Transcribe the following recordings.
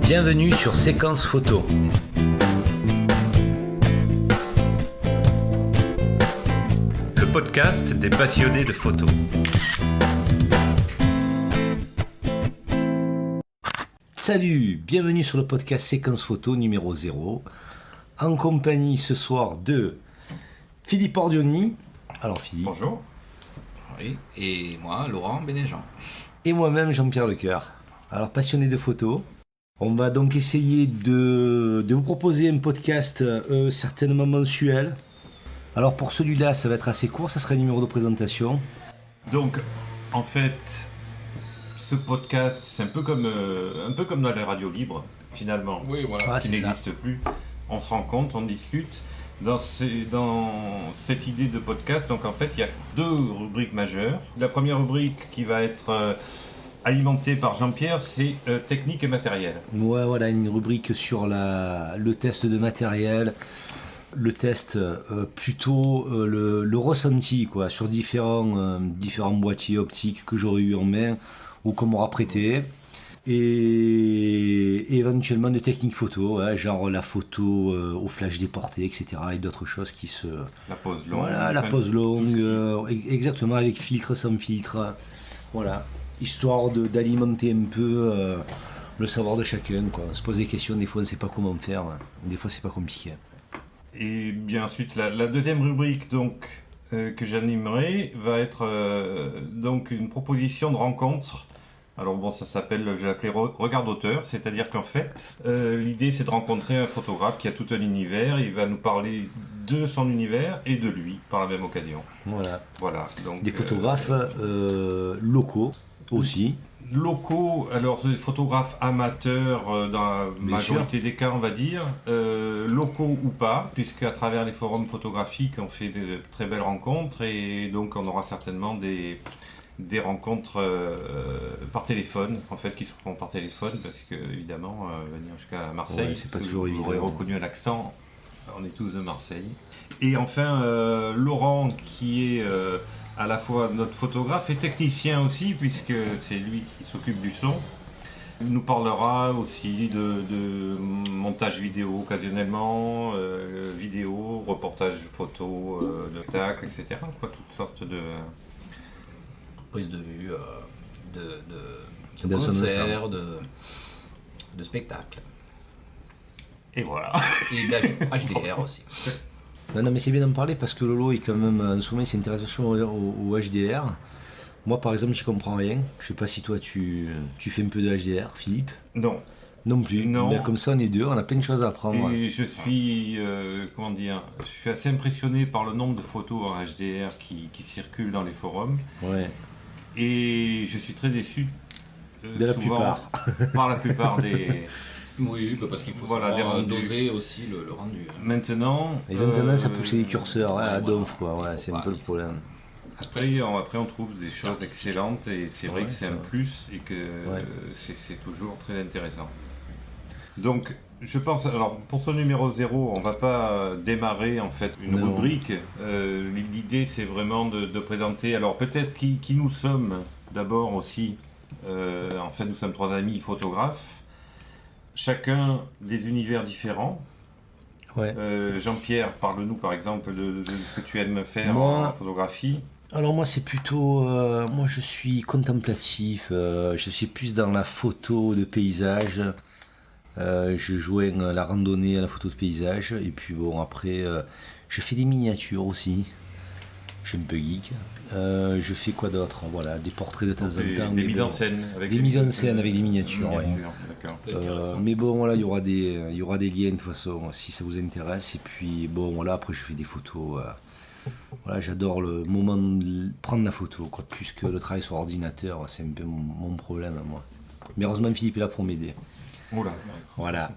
Bienvenue sur Séquence Photo. Le podcast des passionnés de photo. Salut, bienvenue sur le podcast Séquence Photo numéro 0. En compagnie ce soir de Philippe Ordioni. Alors Philippe. Bonjour. Oui, et moi, Laurent Bénéjean. Et moi-même, Jean-Pierre Lecoeur. Alors, passionné de photo. On va donc essayer de vous proposer un podcast certainement mensuel. Alors, pour celui-là, ça va être assez court, ça sera un numéro de présentation. Donc, en fait, ce podcast, c'est un peu comme dans les radios libres, finalement, Oui, voilà. qui n'existe plus. On se rencontre, on discute. Dans cette idée de podcast, donc en fait, il y a deux rubriques majeures. La première rubrique qui va être alimentée par Jean-Pierre, c'est technique et matériel. Ouais, voilà, une rubrique sur le test de matériel, le test plutôt le ressenti, quoi, sur différents boîtiers optiques que j'aurais eu en main ou qu'on m'aura prêté. Et éventuellement de techniques photo, hein, genre la photo au flash déporté, etc. et d'autres choses qui se... La pose longue. Voilà, la pose longue, exactement, avec filtre, sans filtre. Voilà, histoire d'alimenter un peu le savoir de chacun, quoi. On se pose des questions, des fois on ne sait pas comment faire, des fois c'est pas compliqué. Et bien ensuite, la deuxième rubrique donc, que j'animerai va être donc une proposition de rencontre. Alors bon, ça s'appelle, je l'ai appelé regard d'auteur, c'est-à-dire qu'en fait, l'idée c'est de rencontrer un photographe qui a tout un univers, il va nous parler de son univers et de lui par la même occasion. Voilà. Donc, des photographes locaux aussi. Locaux, alors des photographes amateurs dans la majorité des cas on va dire, locaux ou pas, puisque à travers les forums photographiques on fait de très belles rencontres et donc on aura certainement des rencontres par téléphone, en fait, qui se font par téléphone, parce que, évidemment, venir jusqu'à Marseille, c'est pas toujours évident. Vous aurez reconnu à l'accent, on est tous de Marseille. Et enfin, Laurent, qui est à la fois notre photographe et technicien aussi, puisque c'est lui qui s'occupe du son, il nous parlera aussi de montage vidéo occasionnellement, vidéo, reportage photo, de spectacle, etc. Quoi, toutes sortes de... Prise de vue, de concerts, concerts, de spectacles. Et voilà. Et d'HDR aussi. Non, mais c'est bien d'en parler parce que Lolo est quand même en ce moment il s'intéresse vachement au HDR. Moi par exemple j'y comprends rien. Je sais pas si toi tu fais un peu de HDR, Philippe. Non plus. Non. Mais comme ça on est deux, on a plein de choses à apprendre. Et je suis, je suis assez impressionné par le nombre de photos en HDR qui circulent dans les forums. Ouais. Et je suis très déçu de la plupart. Par la plupart des... Oui, parce qu'il faut savoir doser aussi le rendu. Maintenant... Ils ont tendance à pousser les curseurs à donf, quoi. Ouais, c'est un peu le problème. Après, on trouve des choses excellentes et c'est vrai que c'est un plus et que c'est toujours très intéressant. Donc, je pense, alors pour ce numéro 0, on va pas démarrer en fait une rubrique. L'idée c'est vraiment de présenter, alors peut-être qui nous sommes d'abord aussi. En fait, nous sommes trois amis photographes, chacun des univers différents. Ouais. Jean-Pierre, parle-nous par exemple de ce que tu aimes faire en photographie. Alors moi c'est plutôt, moi je suis contemplatif, je suis plus dans la photo de paysage. Je joins la randonnée à la photo de paysage et puis bon après je fais des miniatures aussi, je suis un peu geek. Je fais quoi d'autre, voilà, des portraits de temps en temps, des mises en scène avec des mises en scène avec des miniatures, ouais. D'accord. Mais bon voilà, il y aura des liens de toute façon si ça vous intéresse et puis bon voilà, après je fais des photos, voilà, j'adore le moment de prendre la photo, quoi, plus que le travail sur ordinateur, c'est un peu mon problème moi. Mais heureusement Philippe est là pour m'aider. Oula. Voilà.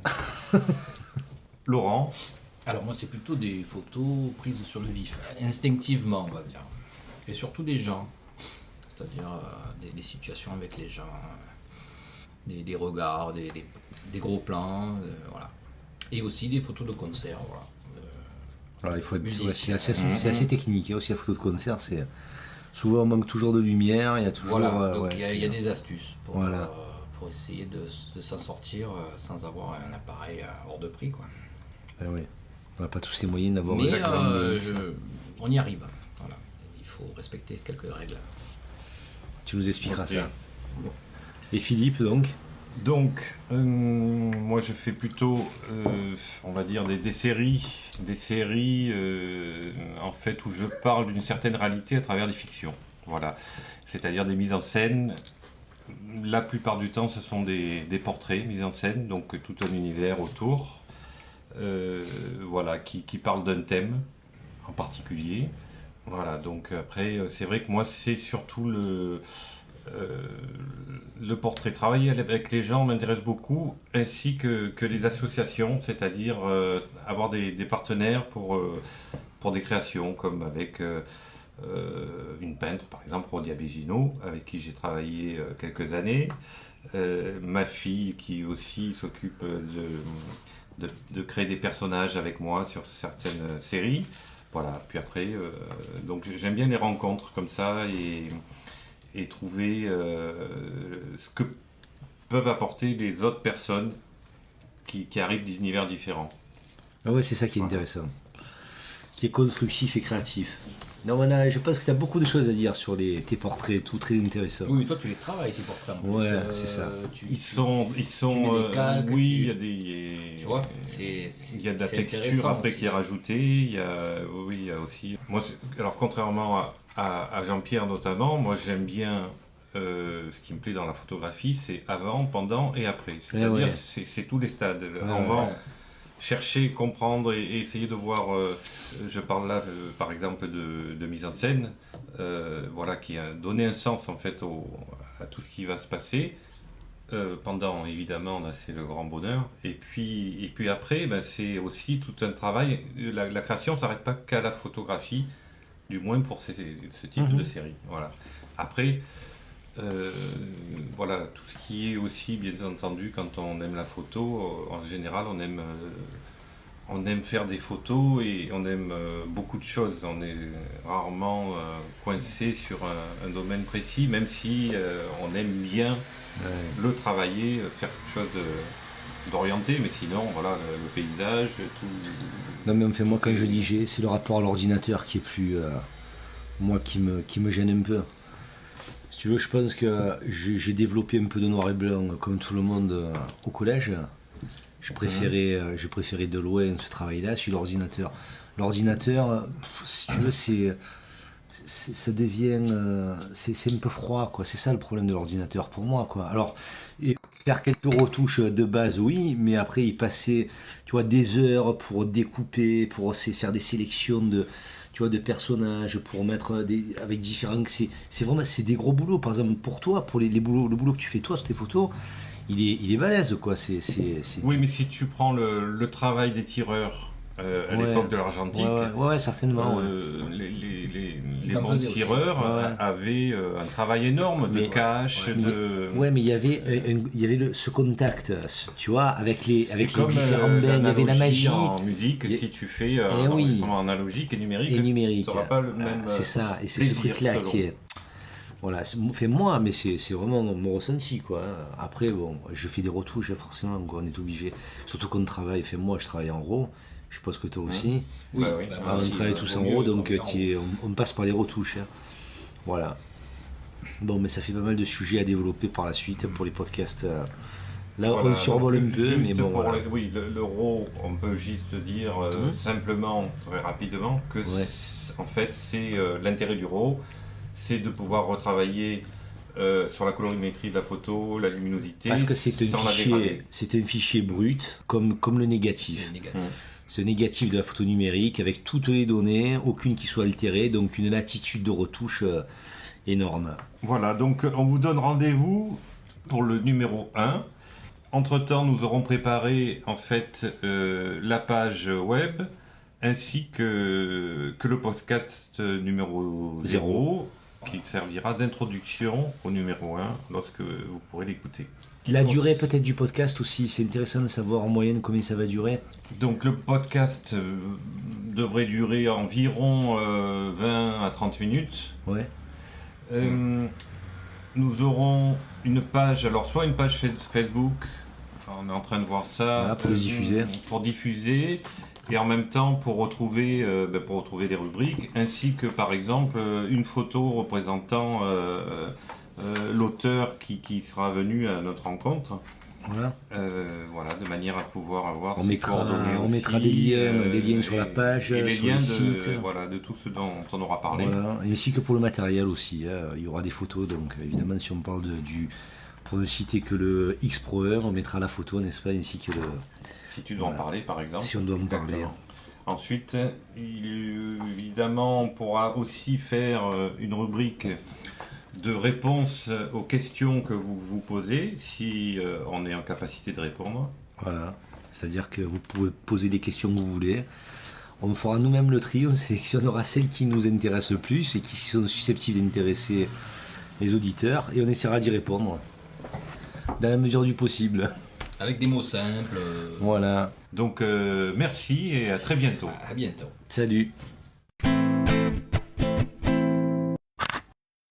Laurent. Alors moi c'est plutôt des photos prises sur le vif, instinctivement on va dire. Et surtout des gens, c'est-à-dire des situations avec les gens, des regards, des gros plans, voilà. Et aussi des photos de concert, voilà. Alors il faut être, c'est assez technique, hein, aussi la photo de concert, c'est souvent on manque toujours de lumière, il y a toujours... Voilà, donc il y a des astuces pour pour essayer de s'en sortir sans avoir un appareil hors de prix, quoi. Ah oui. On n'a pas tous les moyens d'avoir Mais un on y arrive. Voilà. Il faut respecter quelques règles. Tu nous expliqueras ça. Et Philippe, donc? Donc, moi je fais plutôt, on va dire, des séries en fait où je parle d'une certaine réalité à travers des fictions. Voilà. C'est-à-dire des mises en scène. La plupart du temps, ce sont des portraits mis en scène, donc tout un univers autour, voilà, qui parle d'un thème en particulier. Voilà, donc après, c'est vrai que moi, c'est surtout le portrait. Travailler avec les gens m'intéresse beaucoup, ainsi que les associations, c'est-à-dire avoir des partenaires pour des créations, comme avec une peintre, par exemple, Rodia Bégino, avec qui j'ai travaillé quelques années. Ma fille qui aussi s'occupe de créer des personnages avec moi sur certaines séries. Voilà, puis après, donc j'aime bien les rencontres comme ça et trouver ce que peuvent apporter les autres personnes qui arrivent d'univers différents. Ah ouais, c'est ça qui est intéressant. Qui est constructif et créatif. Non, je pense que tu as beaucoup de choses à dire sur tes portraits et tout, très intéressant. Oui, toi tu les travailles, tes portraits en plus. Ouais, c'est ça. Ils sont tu mets des calques, oui, il y a des... Tu vois, il y a de la texture après aussi. qui est rajoutée, il y a aussi... Moi, alors contrairement à Jean-Pierre notamment, moi j'aime bien, ce qui me plaît dans la photographie, c'est avant, pendant et après. C'est-à-dire, c'est tous les stades. On va chercher, comprendre et essayer de voir, je parle là par exemple de mise en scène, voilà, qui a donné un sens en fait à tout ce qui va se passer. Pendant, évidemment, là, c'est le grand bonheur. Et puis après, ben, c'est aussi tout un travail. La création ne s'arrête pas qu'à la photographie, du moins pour ce type de série. Voilà. Après, voilà, tout ce qui est aussi, bien entendu, quand on aime la photo, en général, on aime faire des photos et on aime beaucoup de choses. On est rarement coincé sur un domaine précis, même si on aime bien le travailler, faire quelque chose d'orienté, mais sinon, voilà, le paysage, tout... Non, mais enfin, moi, quand je dis j'ai, c'est le rapport à l'ordinateur qui est plus... moi, qui me gêne un peu. Si tu veux, je pense que j'ai développé un peu de noir et blanc, comme tout le monde, au collège. Je préférais de loin ce travail-là sur l'ordinateur. L'ordinateur, si tu veux, ça devient... c'est un peu froid, quoi. C'est ça le problème de l'ordinateur pour moi, quoi. Alors, faire quelques retouches de base, oui, mais après, y passer, tu vois, des heures pour découper, pour faire des sélections de personnages, pour mettre avec différents... C'est des gros boulots. Par exemple, pour toi, pour le boulot que tu fais toi sur tes photos, il est balèze, quoi. Oui, mais si tu prends le travail des tireurs à l'époque de l'argentique, ouais, certainement. Les bons tireurs avaient un travail énorme de cache, Ouais, mais il y avait ce contact, tu vois, avec les différents bains, il y avait la magie. En musique, si tu fais un enregistrement analogique et numérique, tu n'auras pas le même c'est ça, et c'est ce truc-là qui est... Voilà, fait moi, mais c'est vraiment mon ressenti, quoi. Après, bon, je fais des retouches, forcément, quoi, on est obligé. Surtout qu'on travaille, moi, je travaille en RAW, je suppose que toi aussi. Oui, on travaille tous en RAW, donc on passe par les retouches. Hein. Voilà. Bon, mais ça fait pas mal de sujets à développer par la suite pour les podcasts. Là, on survole un peu, mais bon. Oui, le RAW, on peut juste dire simplement, très rapidement, que en fait, c'est l'intérêt du RAW, c'est de pouvoir retravailler sur la colorimétrie de la photo, la luminosité, parce que c'est un fichier brut, comme le négatif. C'est le négatif de la photo numérique, avec toutes les données, aucune qui soit altérée, donc une latitude de retouche énorme. Voilà, donc on vous donne rendez-vous pour le numéro 1. Entre-temps, nous aurons préparé en fait la page web, ainsi que le podcast numéro 0, qui servira d'introduction au numéro 1 lorsque vous pourrez l'écouter. La durée peut-être du podcast aussi, c'est intéressant de savoir en moyenne combien ça va durer. Donc le podcast devrait durer environ 20 à 30 minutes. Ouais. nous aurons une page, alors soit une page Facebook, on est en train de voir ça, voilà, pour diffuser. Pour diffuser, et en même temps pour retrouver les rubriques, ainsi que par exemple une photo représentant l'auteur qui sera venu à notre rencontre. Voilà. Voilà, de manière à pouvoir avoir on ses mettra, coordonnées on aussi, mettra des liens sur la page, et les sur liens le site. voilà, de tout ce dont on aura parlé. Voilà. Et ainsi que pour le matériel aussi, il y aura des photos, donc évidemment si on parle pour ne citer que le X Pro 1, on mettra la photo, n'est-ce pas, ainsi que le... Si tu dois en parler par exemple. Si on doit en Exactement. parler. Ensuite, évidemment, on pourra aussi faire une rubrique de réponse aux questions que vous vous posez, si on est en capacité de répondre. Voilà, c'est-à-dire que vous pouvez poser des questions que vous voulez. On fera nous-mêmes le tri, on sélectionnera celles qui nous intéressent le plus et qui sont susceptibles d'intéresser les auditeurs, et on essaiera d'y répondre dans la mesure du possible. Avec des mots simples. Voilà. Donc merci et à très bientôt. À bientôt. Salut.